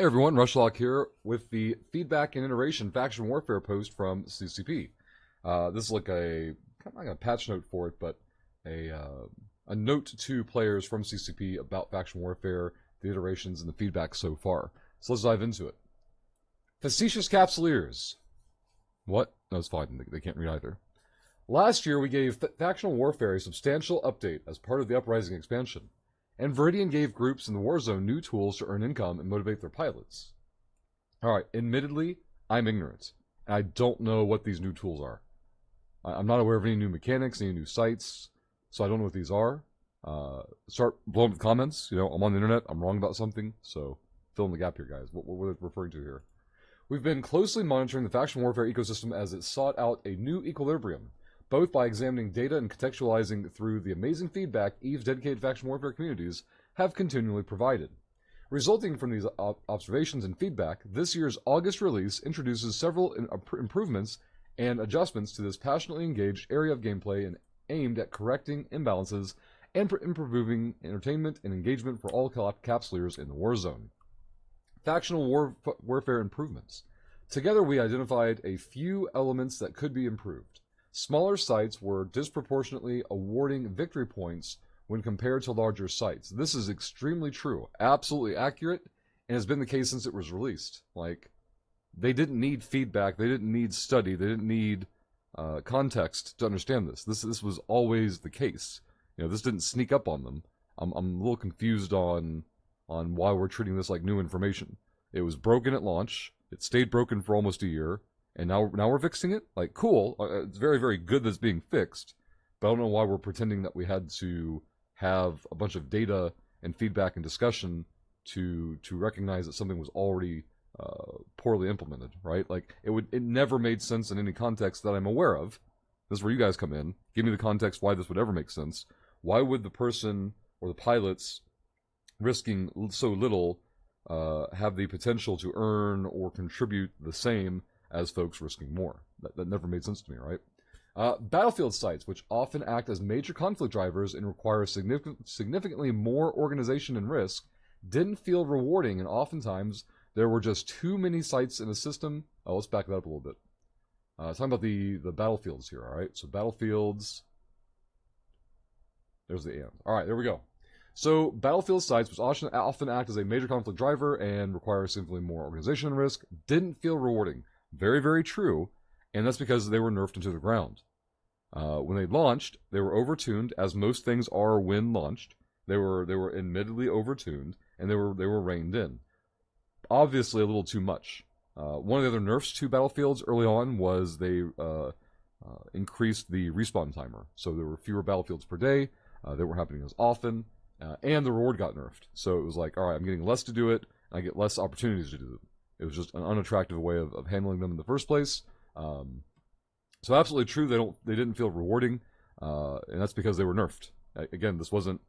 Hey everyone, Rushlock here with the feedback and iteration faction warfare post from CCP. This is like a kind of like a patch note for it, but a note to players from CCP about faction warfare, the iterations, and the feedback so far. So let's dive into it. Facetious Capsuleers. What? No, it's fine. They can't read either. Last year, we gave factional warfare a substantial update as part of the Uprising expansion, and Viridian gave groups in the Warzone new tools to earn income and motivate their pilots. Alright, admittedly, I'm ignorant, and I don't know what these new tools are. I'm not aware of any new mechanics, any new sites, so I don't know what these are. Start blowing up the comments. You know, I'm on the internet, I'm wrong about something, so fill in the gap here, guys. What we're referring to here. We've been closely monitoring the faction warfare ecosystem as it sought out a new equilibrium, both by examining data and contextualizing through the amazing feedback EVE's dedicated faction warfare communities have continually provided. Resulting from these observations and feedback, this year's August release introduces several improvements and adjustments to this passionately engaged area of gameplay and aimed at correcting imbalances and improving entertainment and engagement for all capsuleers in the Warzone. Factional warfare improvements. Together we identified a few elements that could be improved. Smaller sites were disproportionately awarding victory points when compared to larger sites. This is extremely true, absolutely accurate, and has been the case since it was released. Like, they didn't need feedback, they didn't need study, they didn't need context to understand this. This was always the case. You know, this didn't sneak up on them. I'm a little confused on why we're treating this like new information. It was broken at launch. It stayed broken for almost a year. And now we're fixing it? Like, cool. It's very, very good that it's being fixed. But I don't know why we're pretending that we had to have a bunch of data and feedback and discussion to recognize that something was already poorly implemented, right? Like, it never made sense in any context that I'm aware of. This is where you guys come in. Give me the context why this would ever make sense. Why would the person or the pilots risking so little have the potential to earn or contribute the same as folks risking more? That never made sense to me, right? Battlefield sites, which often act as major conflict drivers and require significantly more organization and risk, didn't feel rewarding, and oftentimes there were just too many sites in a system. Oh, let's back that up a little bit. Talking about the battlefields here, all right? So battlefields. There's the end. All right, there we go. So battlefield sites, which often act as a major conflict driver and require significantly more organization and risk, didn't feel rewarding. Very, very true, and that's because they were nerfed into the ground. When they launched, they were overtuned, as most things are when launched. They were admittedly overtuned, and they were reined in. Obviously, a little too much. One of the other nerfs to battlefields early on was they increased the respawn timer, so there were fewer battlefields per day. They weren't happening as often, and the reward got nerfed. So it was like, all right, I'm getting less to do it, and I get less opportunities to do it. It was just an unattractive way of handling them in the first place. So absolutely true, they didn't feel rewarding, and that's because they were nerfed. Again, this wasn't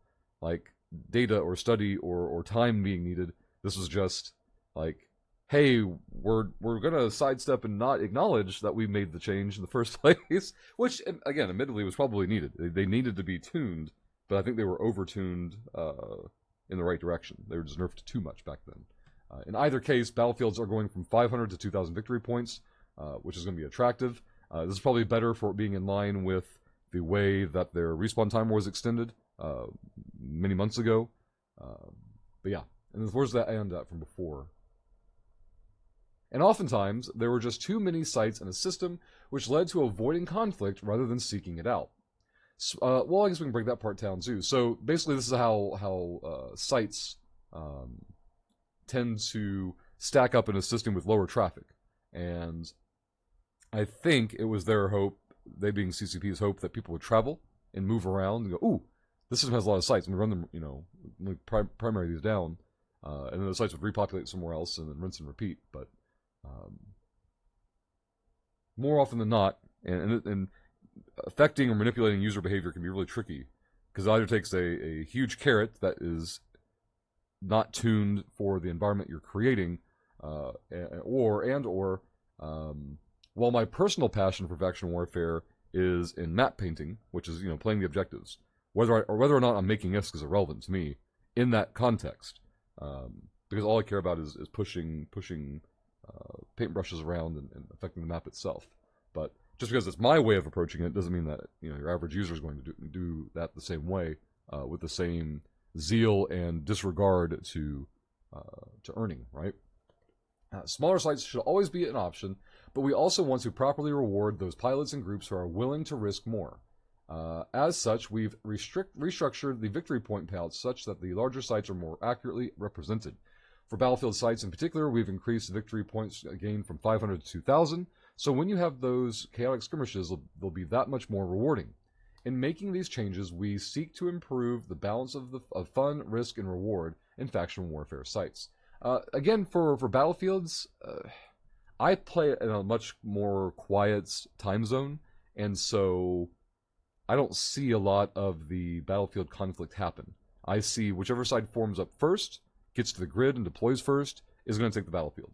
like data or study or time being needed. This was just like, hey, we're gonna sidestep and not acknowledge that we made the change in the first place, which again, admittedly, was probably needed. They needed to be tuned, but I think they were overtuned in the right direction. They were just nerfed too much back then. In either case, battlefields are going from 500 to 2,000 victory points, which is going to be attractive. This is probably better for being in line with the way that their respawn timer was extended many months ago. But yeah, and where's that and from before? And oftentimes, there were just too many sites in a system, which led to avoiding conflict rather than seeking it out. Well, I guess we can break that part down too. So basically, this is how sites tend to stack up in a system with lower traffic. And I think it was their hope, they being CCP's hope, that people would travel and move around and go, ooh, this system has a lot of sites, and we run them, you know, we primary these down, and then the sites would repopulate somewhere else and then rinse and repeat. But more often than not, and affecting or manipulating user behavior can be really tricky, because it either takes a huge carrot that is not tuned for the environment you're creating, or while my personal passion for faction warfare is in map painting, which is, you know, playing the objectives, whether or not I'm making IFs is irrelevant to me in that context. because all I care about is pushing paintbrushes around and affecting the map itself. But just because it's my way of approaching it doesn't mean that your average user is going to do that the same way with the same zeal and disregard to earning, right? Smaller sites should always be an option, but we also want to properly reward those pilots and groups who are willing to risk more. As such, we've restructured the victory point payouts such that the larger sites are more accurately represented. For Battlefield sites in particular, we've increased the victory points gained from 500 to 2,000, so when you have those chaotic skirmishes, they'll be that much more rewarding. In making these changes, we seek to improve the balance of fun, risk, and reward in faction warfare sites. Again, for Battlefields, I play in a much more quiet time zone, and so I don't see a lot of the Battlefield conflict happen. I see whichever side forms up first, gets to the grid and deploys first, is going to take the battlefield.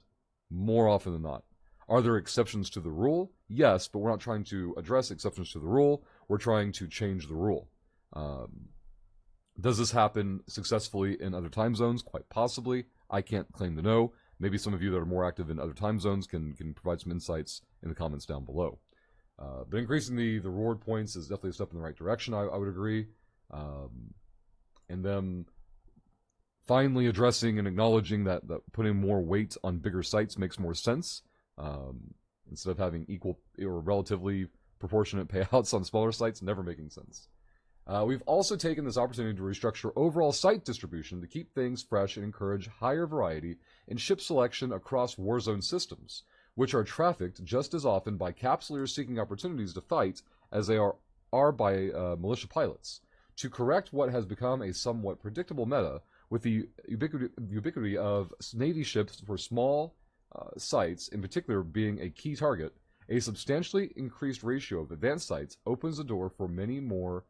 More often than not. Are there exceptions to the rule? Yes, but we're not trying to address exceptions to the rule. We're trying to change the rule. Does this happen successfully in other time zones? Quite possibly. I can't claim to know. Maybe some of you that are more active in other time zones can provide some insights in the comments down below. But increasing the reward points is definitely a step in the right direction, I would agree. And then finally addressing and acknowledging that putting more weight on bigger sites makes more sense. Instead of having equal or relatively proportionate payouts on smaller sites, never making sense. We've also taken this opportunity to restructure overall site distribution to keep things fresh and encourage higher variety in ship selection across warzone systems, which are trafficked just as often by capsuleers seeking opportunities to fight as they are by militia pilots. To correct what has become a somewhat predictable meta, with the ubiquity of Navy ships for small sites, in particular being a key target, a substantially increased ratio of advanced sites opens the door for many more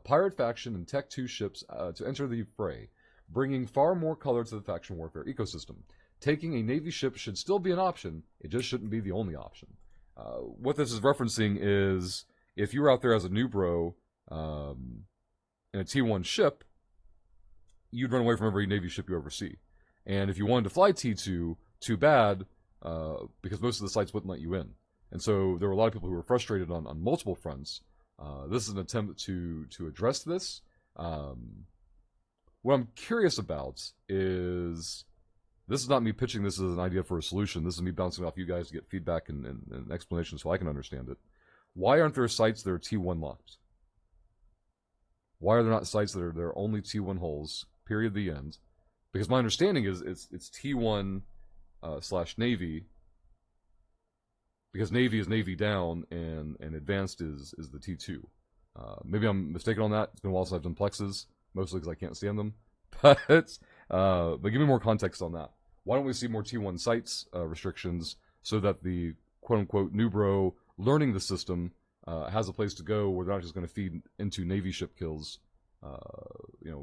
pirate faction and Tech 2 ships to enter the fray, bringing far more color to the faction warfare ecosystem. Taking a Navy ship should still be an option, it just shouldn't be the only option. What this is referencing is, if you're out there as a new bro in a T1 ship, you'd run away from every Navy ship you ever see. And if you wanted to fly T2, too bad, because most of the sites wouldn't let you in. And so there were a lot of people who were frustrated on multiple fronts. This is an attempt to address this. What I'm curious about is, this is not me pitching this as an idea for a solution. This is me bouncing off you guys to get feedback and explanation so I can understand it. Why aren't there sites that are T1 locked? Why are there not sites that are only T1 holes, period, the end? Because my understanding is it's T1 / Navy, because Navy is Navy down and Advanced is the T2. Maybe I'm mistaken on that. It's been a while since I've done plexes, mostly because I can't stand them. But give me more context on that. Why don't we see more T1 sites restrictions so that the quote-unquote new bro learning the system has a place to go where they're not just going to feed into Navy ship kills,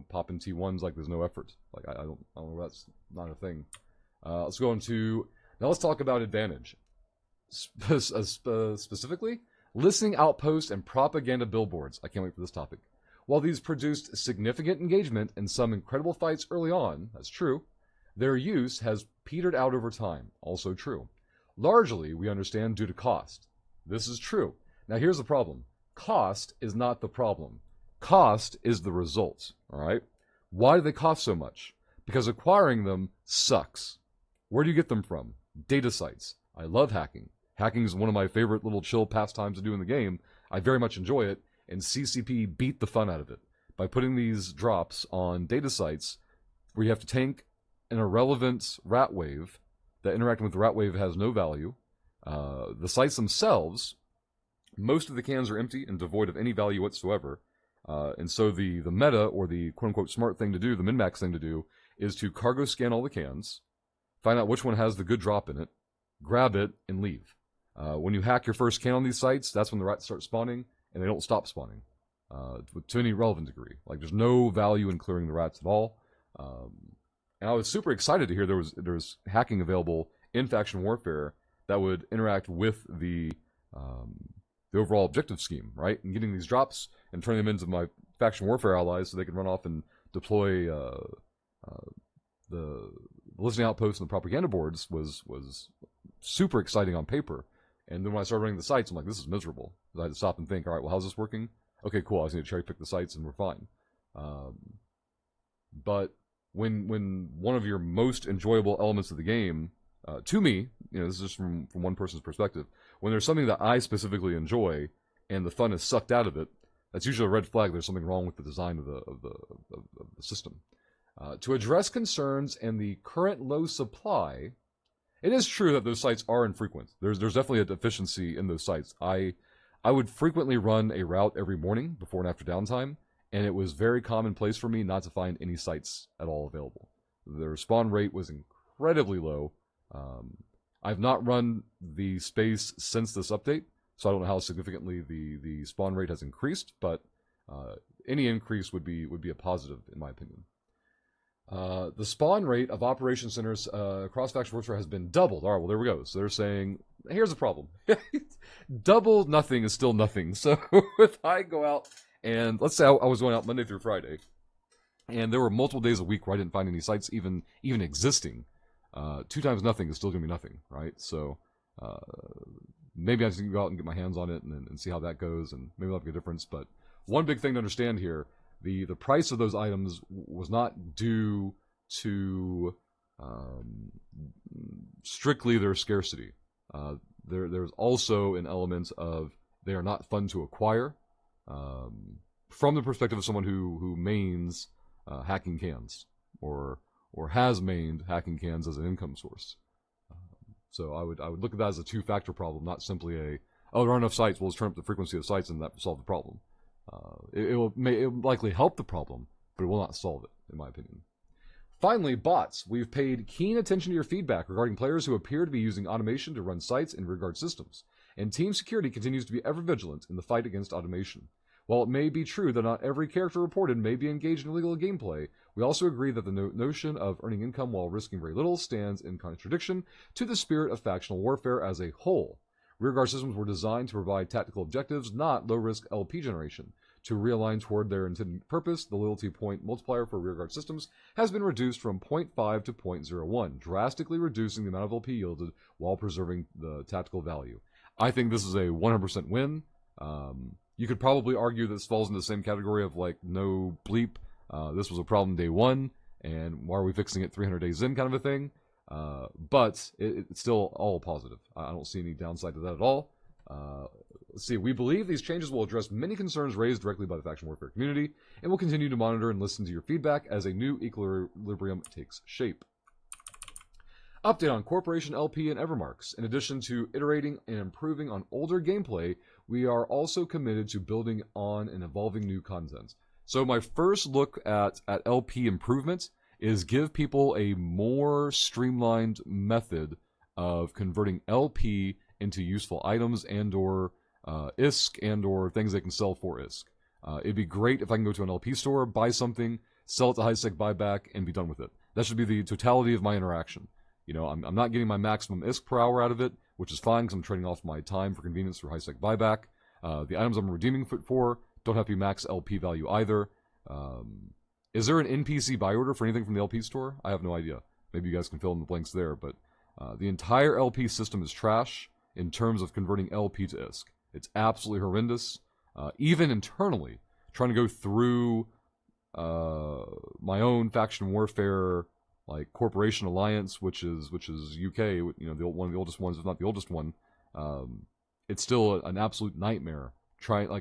popping T1s like there's no effort. Like I don't know, that's not a thing. Let's go into, now let's talk about advantage. Specifically, listening outposts and propaganda billboards. I can't wait for this topic. While these produced significant engagement and some incredible fights early on, that's true, their use has petered out over time, also true. Largely, we understand, due to cost. This is true. Now here's the problem. Cost is not the problem. Cost is the result, alright? Why do they cost so much? Because acquiring them sucks. Where do you get them from? Data sites. I love hacking. Hacking is one of my favorite little chill pastimes to do in the game. I very much enjoy it, and CCP beat the fun out of it by putting these drops on data sites where you have to tank an irrelevant rat wave that interacting with the rat wave has no value. The sites themselves, most of the cans are empty and devoid of any value whatsoever. And so the meta, or the quote-unquote smart thing to do, the min-max thing to do, is to cargo scan all the cans, find out which one has the good drop in it, grab it, and leave. When you hack your first can on these sites, that's when the rats start spawning, and they don't stop spawning to any relevant degree. Like, there's no value in clearing the rats at all. And I was super excited to hear there was hacking available in faction warfare that would interact with the overall objective scheme, right? And getting these drops and turning them into my faction warfare allies so they can run off and deploy the listening outposts and the propaganda boards was super exciting on paper. And then when I started running the sites, I'm like, this is miserable. I had to stop and think, all right, well, how's this working? Okay, cool. I just need to cherry pick the sites and we're fine. But when one of your most enjoyable elements of the game, to me, this is just from one person's perspective, when there's something that I specifically enjoy and the fun is sucked out of it, that's usually a red flag. There's something wrong with the design of the system. To address concerns and the current low supply, it is true that those sites are infrequent. There's definitely a deficiency in those sites. I would frequently run a route every morning before and after downtime, and it was very commonplace for me not to find any sites at all available. The spawn rate was incredibly low. I've not run the space since this update, so I don't know how significantly the spawn rate has increased, but any increase would be a positive in my opinion. The spawn rate of operation centers across Faction Warfare has been doubled. All right, well, there we go. So they're saying, here's the problem. Double nothing is still nothing. So if I go out and, let's say I was going out Monday through Friday, and there were multiple days a week where I didn't find any sites even existing, 2 times nothing is still going to be nothing, right? So maybe I just need to go out and get my hands on it and see how that goes, and maybe that'll make a difference. But one big thing to understand here, the price of those items was not due to strictly their scarcity. There's also an element of they are not fun to acquire from the perspective of someone who mains hacking cans or has mained hacking cans as an income source. So I would look at that as a 2-factor problem, not simply there aren't enough sites. Well, let's turn up the frequency of sites and that will solve the problem. It will likely help the problem, but it will not solve it, in my opinion. Finally, bots. We've paid keen attention to your feedback regarding players who appear to be using automation to run sites in regard systems, and team security continues to be ever vigilant in the fight against automation. While it may be true that not every character reported may be engaged in illegal gameplay, we also agree that the notion of earning income while risking very little stands in contradiction to the spirit of factional warfare as a whole. Rearguard systems were designed to provide tactical objectives, not low-risk LP generation. To realign toward their intended purpose, the loyalty point multiplier for rearguard systems has been reduced from 0.5 to 0.01, drastically reducing the amount of LP yielded while preserving the tactical value. I think this is a 100% win. You could probably argue this falls into the same category of like no bleep. This was a problem day one, and why are we fixing it 300 days in kind of a thing. But it's still all positive. I don't see any downside to that at all. Let's see. We believe these changes will address many concerns raised directly by the faction warfare community, and will continue to monitor and listen to your feedback as a new equilibrium takes shape. Update on Corporation LP and Evermarks. In addition to iterating and improving on older gameplay, we are also committed to building on and evolving new content. So my first look at LP improvement is give people a more streamlined method of converting LP into useful items and or ISK and or things they can sell for ISK. It'd be great if I can go to an LP store, buy something, sell it to high-sec buyback, and be done with it. That should be the totality of my interaction. You know, I'm not getting my maximum ISK per hour out of it, which is fine because I'm trading off my time for convenience for high-sec buyback. The items I'm redeeming for don't have to be max LP value either. Is there an NPC buy order for anything from the LP store? I have no idea. Maybe you guys can fill in the blanks there, but the entire LP system is trash in terms of converting LP to ISK. It's absolutely horrendous. Even internally, trying to go through my own faction warfare, like Corporation Alliance, which is UK, you know, one of the oldest ones, if not the oldest one. It's still an absolute nightmare.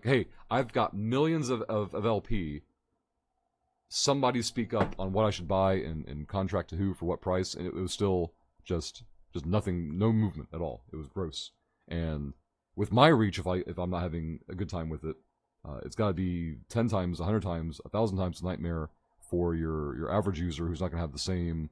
Hey, I've got millions of LP. Somebody speak up on what I should buy and contract to who for what price, and it was still just nothing, no movement at all. It was gross. And with my reach, if I'm not having a good time with it, it's got to be 10 times, 100 times, 1,000 times a nightmare for your average user who's not going to have the same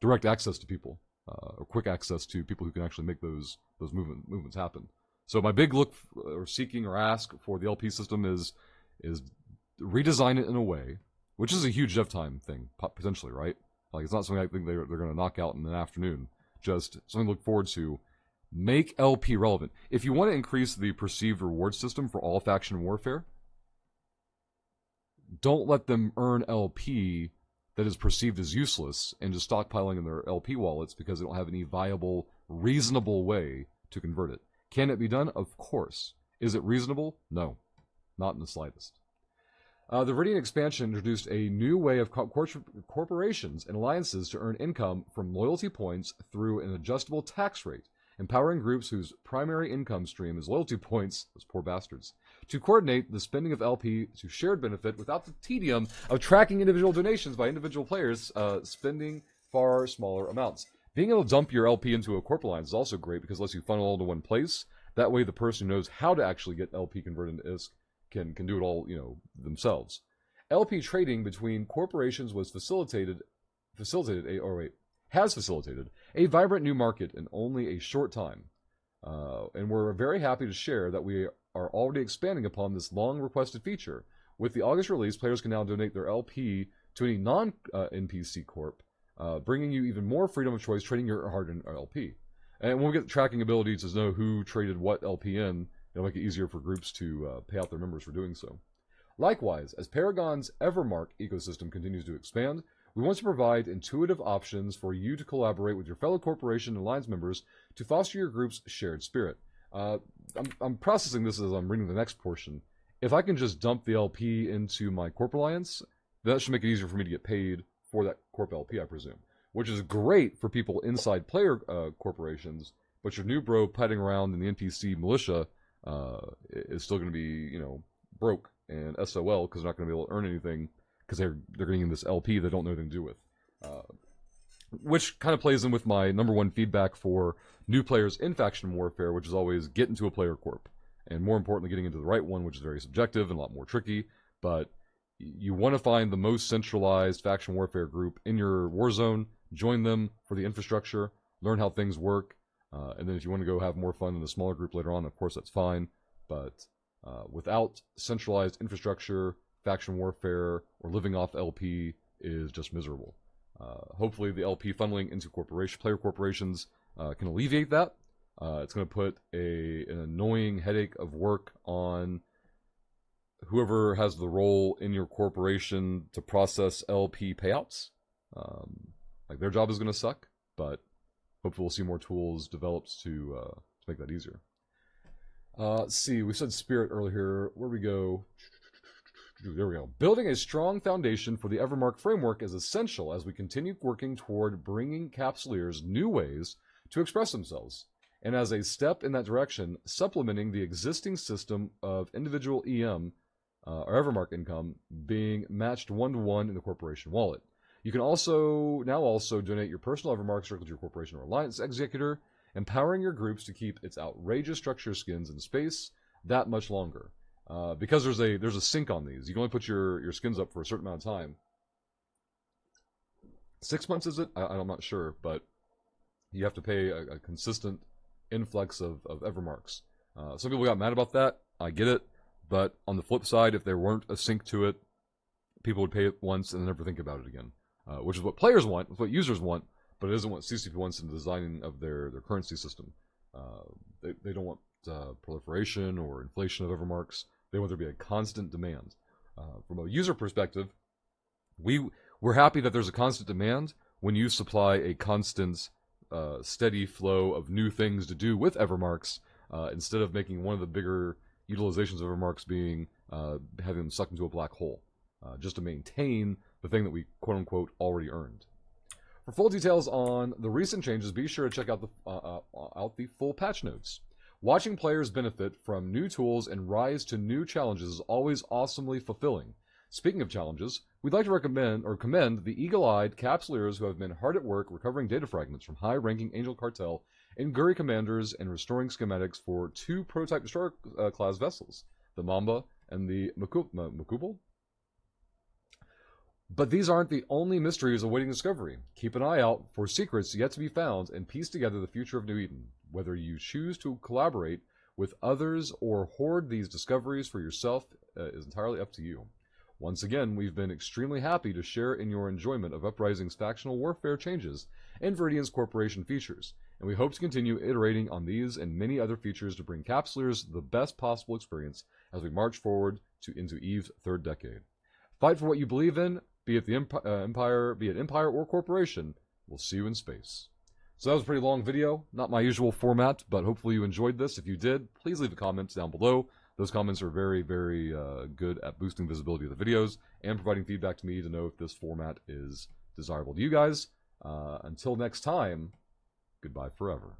direct access to people or quick access to people who can actually make those movements happen. So my big look or seeking or ask for the LP system is redesign it in a way, which is a huge dev time thing, potentially, right? Like, it's not something I think they're going to knock out in an afternoon. Just something to look forward to. Make LP relevant. If you want to increase the perceived reward system for all faction warfare, don't let them earn LP that is perceived as useless and just stockpiling in their LP wallets because they don't have any viable, reasonable way to convert it. Can it be done? Of course. Is it reasonable? No, not in the slightest. The Viridian expansion introduced a new way of corporations and alliances to earn income from loyalty points through an adjustable tax rate, empowering groups whose primary income stream is loyalty points, those poor bastards, to coordinate the spending of LP to shared benefit without the tedium of tracking individual donations by individual players spending far smaller amounts. Being able to dump your LP into a corp alliance is also great because it lets you funnel all to one place. That way the person who knows how to actually get LP converted into ISK can do it all, themselves. LP trading between corporations has facilitated a vibrant new market in only a short time. And we're very happy to share that we are already expanding upon this long-requested feature. With the August release, players can now donate their LP to any non-NPC corp, bringing you even more freedom of choice trading your hard-earned LP. And when we get the tracking ability to know who traded what LP in, it'll make it easier for groups to pay out their members for doing so. Likewise, as Paragon's Evermark ecosystem continues to expand, we want to provide intuitive options for you to collaborate with your fellow corporation and alliance members to foster your group's shared spirit. I'm processing this as I'm reading the next portion. If I can just dump the LP into my corp alliance, that should make it easier for me to get paid for that corp LP, I presume. Which is great for people inside player corporations, but your new bro petting around in the NPC militia is still going to be, broke and SOL because they're not going to be able to earn anything because they're getting this LP they don't know anything to do with. Which kind of plays in with my number one feedback for new players in Faction Warfare, which is always get into a player corp. And more importantly, getting into the right one, which is very subjective and a lot more tricky. But you want to find the most centralized Faction Warfare group in your war zone, join them for the infrastructure, learn how things work, and then if you want to go have more fun in a smaller group later on, of course that's fine. But without centralized infrastructure, Faction Warfare, or living off LP is just miserable. Hopefully the LP funneling into player corporations can alleviate that. It's going to put an annoying headache of work on whoever has the role in your corporation to process LP payouts. Their job is going to suck, but hopefully we'll see more tools developed to make that easier. Let's see, we said spirit earlier. Where we go? There we go. Building a strong foundation for the Evermark framework is essential as we continue working toward bringing Capsuleers new ways to express themselves. And as a step in that direction, supplementing the existing system of individual EM, or Evermark income, being matched one-to-one in the corporation wallet. You can also donate your personal Evermarks directly to your corporation or alliance executor, empowering your groups to keep its outrageous structure skins in space that much longer. Because there's a sync on these. You can only put your skins up for a certain amount of time. 6 months is it? I'm not sure, but you have to pay a consistent influx of Evermarks. Some people got mad about that. I get it. But on the flip side, if there weren't a sync to it, people would pay it once and never think about it again. Which is what players want, what users want, but it isn't what CCP wants in the designing of their currency system. They don't want proliferation or inflation of Evermarks. They want there to be a constant demand. From a user perspective, we're happy that there's a constant demand when you supply a constant, steady flow of new things to do with Evermarks, instead of making one of the bigger utilizations of Evermarks being having them sucked into a black hole, just to maintain the thing that we quote-unquote already earned. For full details on the recent changes, be sure to check out the full patch notes. Watching players benefit from new tools and rise to new challenges is always awesomely fulfilling. Speaking of challenges, we'd like to commend the eagle-eyed Capsuleers who have been hard at work recovering data fragments from high-ranking Angel Cartel and Guri commanders and restoring schematics for 2 prototype destroyer class vessels, the Mamba and the Makubal. But these aren't the only mysteries awaiting discovery. Keep an eye out for secrets yet to be found and piece together the future of New Eden. Whether you choose to collaborate with others or hoard these discoveries for yourself is entirely up to you. Once again, we've been extremely happy to share in your enjoyment of Uprising's factional warfare changes and Viridian's corporation features, and we hope to continue iterating on these and many other features to bring Capsuleers the best possible experience as we march forward into Eve's 3rd decade. Fight for what you believe in, be it the Empire, be it Empire or Corporation, we'll see you in space. So that was a pretty long video, not my usual format, but hopefully you enjoyed this. If you did, please leave a comment down below. Those comments are very, very good at boosting visibility of the videos and providing feedback to me to know if this format is desirable to you guys. Until next time, goodbye forever.